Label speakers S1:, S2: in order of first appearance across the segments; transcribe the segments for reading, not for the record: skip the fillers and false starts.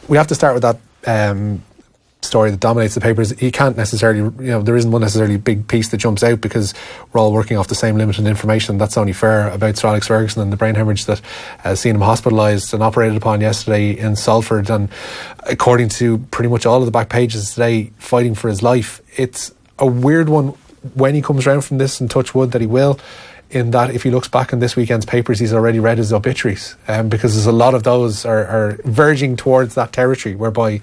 S1: We have to start with that story that dominates the papers. He can't necessarily, there isn't one necessarily big piece that jumps out because we're all working off the same limited information. That's only fair about Sir Alex Ferguson and the brain hemorrhage that seen him hospitalised and operated upon yesterday in Salford. And according to pretty much all of the back pages today, fighting for his life. It's a weird one when he comes around from this, and touch wood that he will, in that if he looks back in this weekend's papers, he's already read his obituaries, because there's a lot of those are verging towards that territory whereby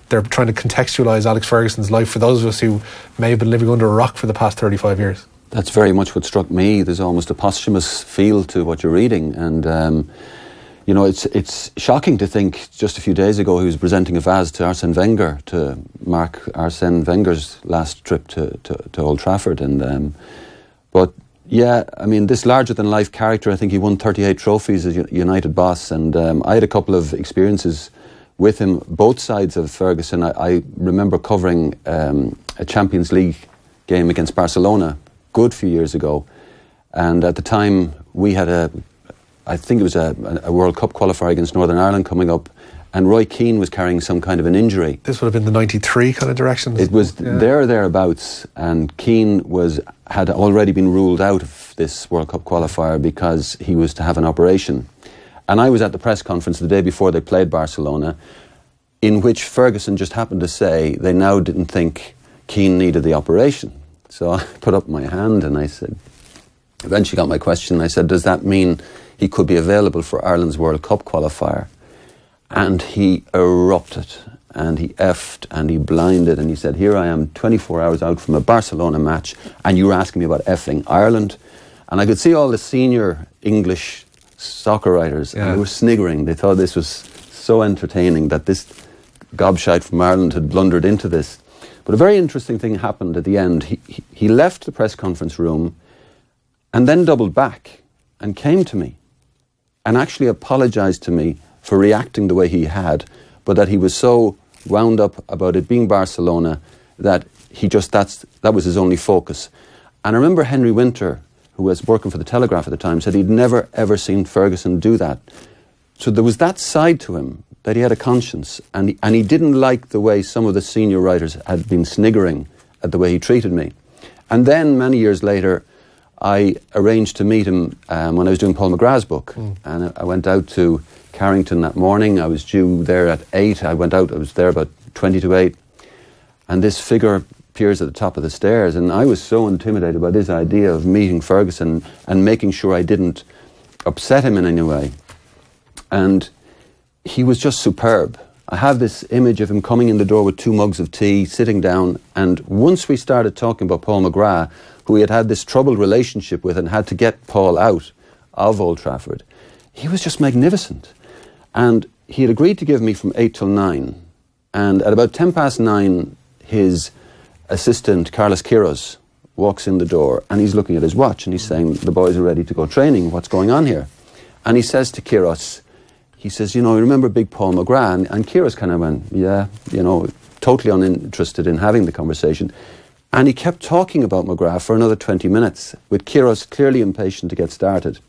S1: they're trying to contextualise Alex Ferguson's life for those of us who may have been living under a rock for the past 35 years.
S2: That's very much what struck me. There's almost a posthumous feel to what you're reading, and it's shocking to think just a few days ago he was presenting a vase to Arsene Wenger to mark Arsene Wenger's last trip to Old Trafford, but yeah, I mean, this larger-than-life character, I think he won 38 trophies as United boss, and I had a couple of experiences with him, both sides of Ferguson. I remember covering a Champions League game against Barcelona, good few years ago, and at the time we had I think it was a World Cup qualifier against Northern Ireland coming up, and Roy Keane was carrying some kind of an injury.
S1: This would have been the 93 kind of direction.
S2: It was thereabouts, and Keane had already been ruled out of this World Cup qualifier because he was to have an operation. And I was at the press conference the day before they played Barcelona, in which Ferguson just happened to say they now didn't think Keane needed the operation. So I put up my hand and I said, eventually got my question, I said, does that mean he could be available for Ireland's World Cup qualifier? And he erupted, and he effed, and he blinded, and he said, here I am 24 hours out from a Barcelona match, and you were asking me about effing Ireland. And I could see all the senior English soccer writers, and they were sniggering. They thought this was so entertaining that this gobshite from Ireland had blundered into this. But a very interesting thing happened at the end. He left the press conference room and then doubled back and came to me and actually apologised to me for reacting the way he had, but that he was so wound up about it being Barcelona that that was his only focus. And I remember Henry Winter, who was working for the Telegraph at the time, said he'd never ever seen Ferguson do that. So there was that side to him, that he had a conscience, and he didn't like the way some of the senior writers had been sniggering at the way he treated me. And then many years later, I arranged to meet him when I was doing Paul McGrath's book, and I went out to Carrington that morning. I was due there at 8. I was there about 20 to 8, and this figure appears at the top of the stairs, and I was so intimidated by this idea of meeting Ferguson and making sure I didn't upset him in any way. And he was just superb. I have this image of him coming in the door with 2 mugs of tea, sitting down, and once we started talking about Paul McGrath, who he had this troubled relationship with and had to get Paul out of Old Trafford, he was just magnificent. And he had agreed to give me from 8 till 9, and at about 9:10, his assistant, Carlos Quiroz, walks in the door, and he's looking at his watch, and he's saying, the boys are ready to go training, what's going on here? And he says to Quiroz, he says, remember Big Paul McGrath? And Quiroz kind of went, yeah, totally uninterested in having the conversation. And he kept talking about McGrath for another 20 minutes, with Quiroz clearly impatient to get started.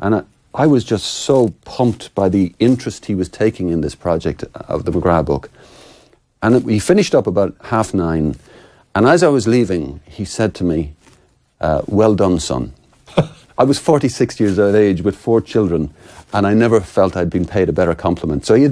S2: And I was just so pumped by the interest he was taking in this project of the McGrath book. And he finished up about 9:30, and as I was leaving, he said to me, well done, son. I was 46 years of age with 4 children, and I never felt I'd been paid a better compliment. So he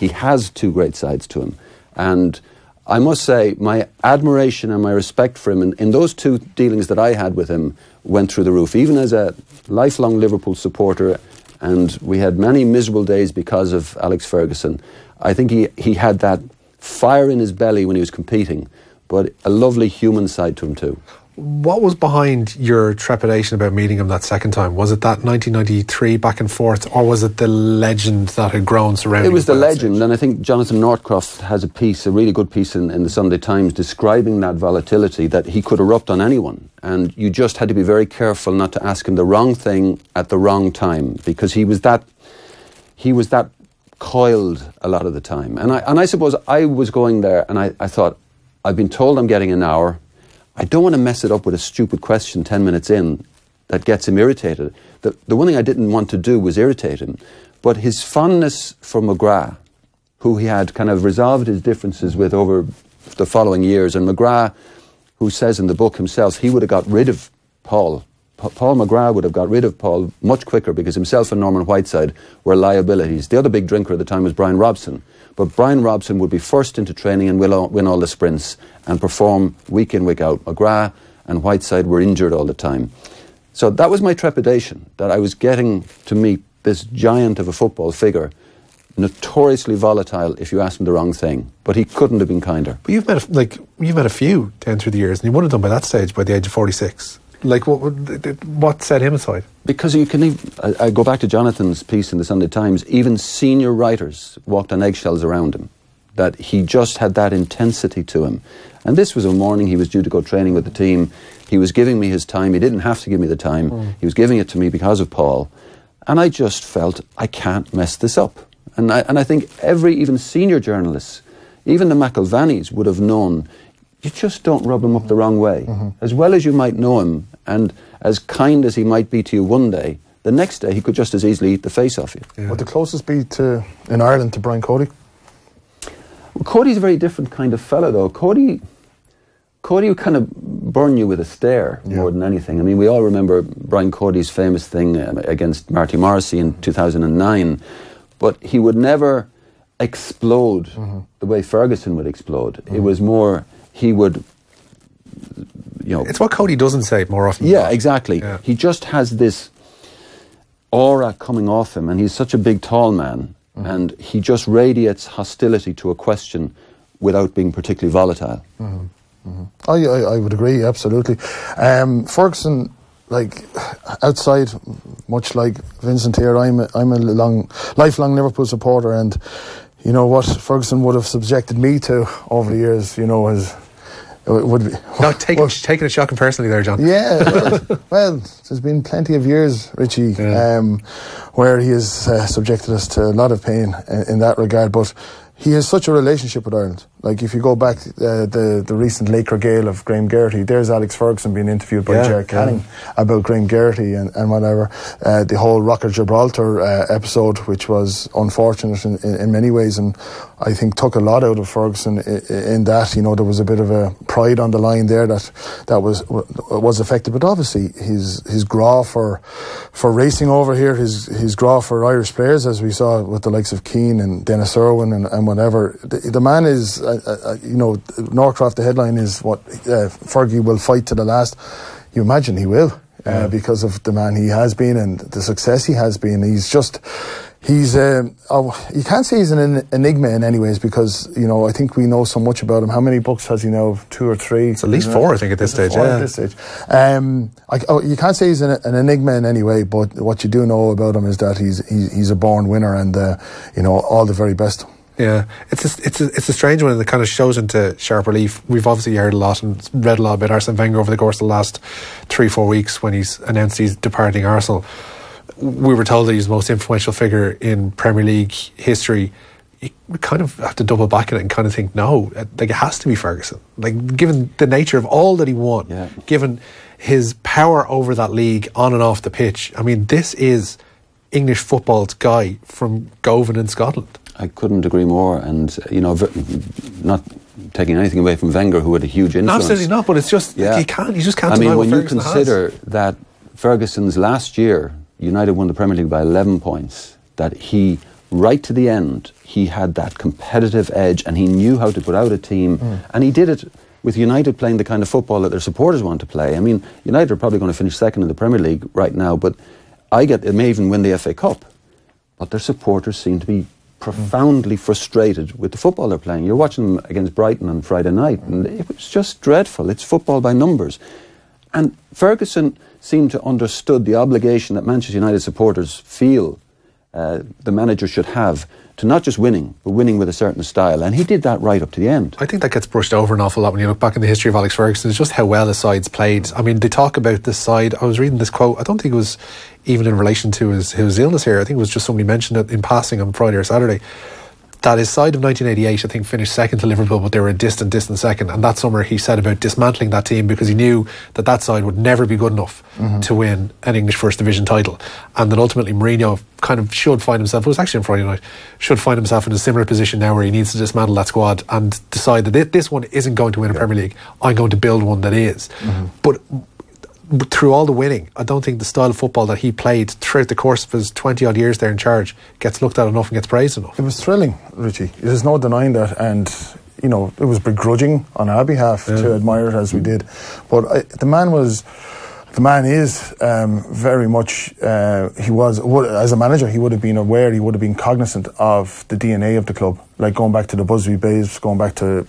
S2: has 2 great sides to him. And I must say, my admiration and my respect for him in those 2 dealings that I had with him went through the roof. Even as a lifelong Liverpool supporter, and we had many miserable days because of Alex Ferguson, I think he had that fire in his belly when he was competing, but a lovely human side to him too.
S1: What was behind your trepidation about meeting him that second time? Was it that 1993 back and forth, or was it the legend that had grown surrounding him?
S2: It was the legend, and I think Jonathan Northcroft has a really good piece in the Sunday Times describing that volatility, that he could erupt on anyone, and you just had to be very careful not to ask him the wrong thing at the wrong time, because he was that coiled a lot of the time. And I suppose I was going there, and I thought, I've been told I'm getting an hour. I don't want to mess it up with a stupid question 10 minutes in that gets him irritated. The one thing I didn't want to do was irritate him. But his fondness for McGrath, who he had kind of resolved his differences with over the following years, and McGrath, who says in the book himself, he would have got rid of Paul. Paul McGrath would have got rid of Paul much quicker because himself and Norman Whiteside were liabilities. The other big drinker at the time was Brian Robson. But Brian Robson would be first into training and win all the sprints and perform week in, week out. McGrath and Whiteside were injured all the time. So that was my trepidation, that I was getting to meet this giant of a football figure, notoriously volatile if you asked him the wrong thing. But he couldn't have been kinder.
S1: But you've met a few down through the years, and you would have done by that stage, by the age of 46. Like, what set him aside?
S2: Because you can I go back to Jonathan's piece in the Sunday Times, even senior writers walked on eggshells around him, that he just had that intensity to him. And this was a morning he was due to go training with the team. He was giving me his time. He didn't have to give me the time. He was giving it to me because of Paul. And I just felt, I can't mess this up. And I think even senior journalists, even the McIlvanys would have known, you just don't rub him up the wrong way. As well as you might know him, and as kind as he might be to you one day, the next day he could just as easily eat the face off you.
S3: Yeah. Would the closest be in Ireland to Brian Cody?
S2: Well, Cody's a very different kind of fella, though. Cody would kind of burn you with a stare more than anything. I mean, we all remember Brian Cody's famous thing against Marty Morrissey in 2009, but he would never explode the way Ferguson would explode. It was more, he would...
S1: It's what Cody doesn't say more often.
S2: Yeah, exactly.
S1: Yeah.
S2: He just has this aura coming off him, and he's such a big, tall man, and he just radiates hostility to a question without being particularly volatile.
S3: I would agree, absolutely. Ferguson, like, outside, much like Vincent here, I'm a lifelong Liverpool supporter, and you know what Ferguson would have subjected me to over the years, would be,
S1: not taking it shocking personally there, John.
S3: Yeah, well, there's been plenty of years, Richie, where he has subjected us to a lot of pain in that regard, but he has such a relationship with Ireland. Like, if you go back the recent Laker Gale of Graham Geraghty, there's Alex Ferguson being interviewed by Gerard Canning about Graham Geraghty and whatever. The whole Rocket Gibraltar episode, which was unfortunate in many ways, and I think took a lot out of Ferguson in that. There was a bit of a pride on the line there that was affected. But obviously his graw for racing over here, his graw for Irish players, as we saw with the likes of Keane and Dennis Irwin and whatever. The man is, Norcroft, the headline is what Fergie will fight to the last. You imagine he will, because of the man he has been and the success he has been. You can't say he's an enigma in any ways, because I think we know so much about him. How many books has he now? 2 or 3?
S1: It's at least 4, I think, at this stage.
S3: At this stage. You can't say he's an enigma in any way, but what you do know about him is that he's a born winner, and all the very best.
S1: Yeah, it's a strange one, and it kind of shows into sharp relief. We've obviously heard a lot and read a lot about Arsene Wenger over the course of the last 3-4 weeks when he's announced he's departing Arsenal. We were told that he's the most influential figure in Premier League history. You kind of have to double back on it and kind of think, no, like, it has to be Ferguson. Like, given the nature of all that he won, given his power over that league on and off the pitch. I mean, this is English football's guy from Govan in Scotland.
S2: I couldn't agree more, and not taking anything away from Wenger, who had a huge influence.
S1: No, absolutely not, but it's just you just can't.
S2: I mean, when you
S1: Ferguson
S2: consider that Ferguson's last year, United won the Premier League by 11 points. That he, right to the end, he had that competitive edge, and he knew how to put out a team, and he did it with United playing the kind of football that their supporters want to play. I mean, United are probably going to finish second in the Premier League right now, but it may even win the FA Cup, but their supporters seem to be profoundly frustrated with the football they're playing. You're watching them against Brighton on Friday night, and it was just dreadful. It's football by numbers. And Ferguson seemed to understood the obligation that Manchester United supporters feel the manager should have to not just winning, but winning with a certain style. And he did that right up to the end.
S1: I think that gets brushed over an awful lot when you look back in the history of Alex Ferguson. It's just how well the side's played. I mean, they talk about this side. I was reading this quote. I don't think it was even in relation to his illness here. I think it was just somebody mentioned it in passing on Friday or Saturday. that his side of 1988, I think, finished second to Liverpool, but they were a distant second. And that summer he said about dismantling that team because he knew that side would never be good enough to win an English First Division title. And that ultimately Mourinho kind of should find himself, it was actually on Friday night, should find himself in a similar position now where he needs to dismantle that squad and decide that this one isn't going to win a Premier League. I'm going to build one that is. But through all the winning, I don't think the style of football that he played throughout the course of his 20 odd years there in charge gets looked at enough and gets praised enough.
S3: It was thrilling, Richie. There's no denying that, and you know, it was begrudging on our behalf to admire it as we did. But the man is very much, he was, as a manager, he would have been aware, he would have been cognizant of the DNA of the club. Like going back to the Busby Babes, going back to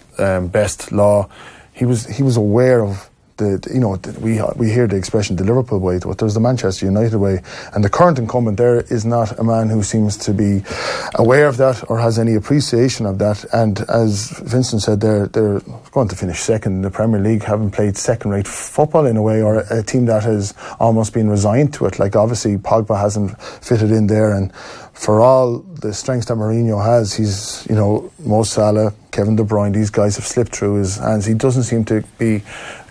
S3: Best Law, he was aware of we hear the expression the Liverpool way, but there's the Manchester United way, and the current incumbent there is not a man who seems to be aware of that or has any appreciation of that. And as Vincent said, they're going to finish second in the Premier League, having played second-rate football in a way, or a team that has almost been resigned to it. Like obviously Pogba hasn't fitted in there, and for all the strengths that Mourinho has, he's, Mo Salah, Kevin De Bruyne, these guys have slipped through his hands. He doesn't seem to be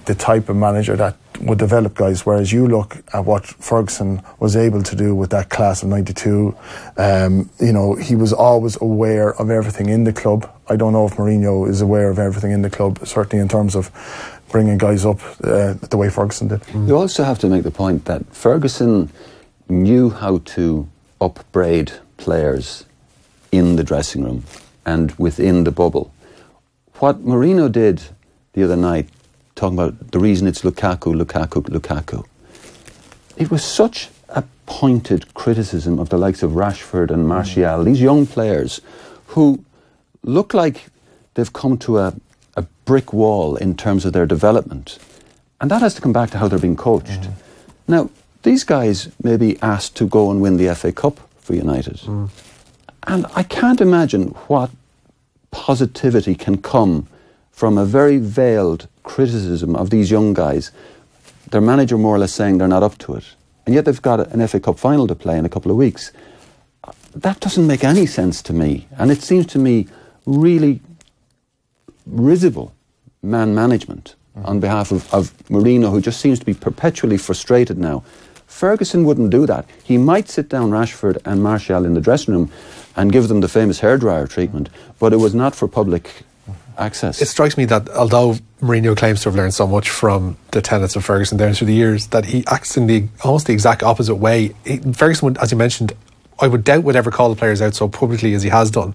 S3: the type of manager that would develop guys, whereas you look at what Ferguson was able to do with that class of 92. He was always aware of everything in the club. I don't know if Mourinho is aware of everything in the club, certainly in terms of bringing guys up the way Ferguson did.
S2: You also have to make the point that Ferguson knew how to upbraid players in the dressing room and within the bubble. What Mourinho did the other night, talking about the reason it's Lukaku. It was such a pointed criticism of the likes of Rashford and Martial, these young players who look like they've come to a brick wall in terms of their development. And that has to come back to how they're being coached. Now, these guys may be asked to go and win the FA Cup for United. And I can't imagine what positivity can come from a very veiled criticism of these young guys, their manager more or less saying they're not up to it, and yet they've got an FA Cup final to play in a couple of weeks. That doesn't make any sense to me, and it seems to me really risible man management on behalf of Mourinho, who just seems to be perpetually frustrated now. Ferguson wouldn't do that. He might sit down Rashford and Martial in the dressing room and give them the famous hairdryer treatment, but it was not for public access.
S1: It strikes me that although Mourinho claims to have learned so much from the tenets of Ferguson down through the years, that he acts in almost the exact opposite way. Ferguson would, as you mentioned, I would doubt would ever call the players out so publicly as he has done.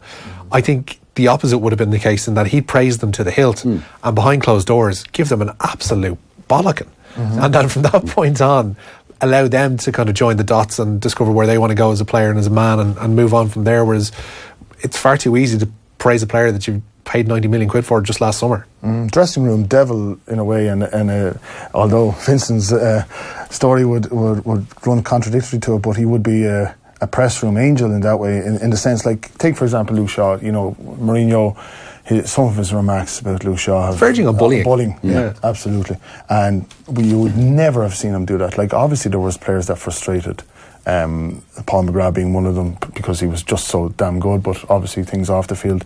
S1: I think the opposite would have been the case, in that he'd praise them to the hilt and behind closed doors give them an absolute bollocking, and then from that point on allow them to kind of join the dots and discover where they want to go as a player and as a man, and move on from there. Whereas it's far too easy to praise a player that you've paid 90 million quid for just last summer. Dressing room devil in a way, and although Vincent's story would run contradictory to it, but he would be a press room angel in that way, in the sense, like, take for example Luke Shaw. Mourinho, some of his remarks about Luke Shaw have verging on bullying.
S3: Yeah, absolutely. And you would never have seen him do that. Like, obviously there was players that frustrated Paul McGrath being one of them, because he was just so damn good, but obviously things off the field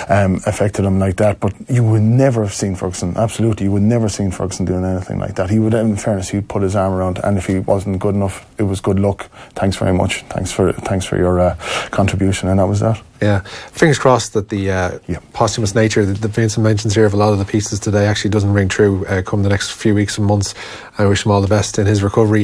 S3: affected him like that. But you would never have seen Ferguson, absolutely, you would never have seen Ferguson doing anything like that. He would, in fairness, he'd put his arm around, and if he wasn't good enough, it was good luck, thanks very much, thanks for your contribution, and that was that. Yeah, fingers crossed that the posthumous nature that Vincent mentions here of a lot of the pieces today actually doesn't ring true come the next few weeks and months. I wish him all the best in his recovery.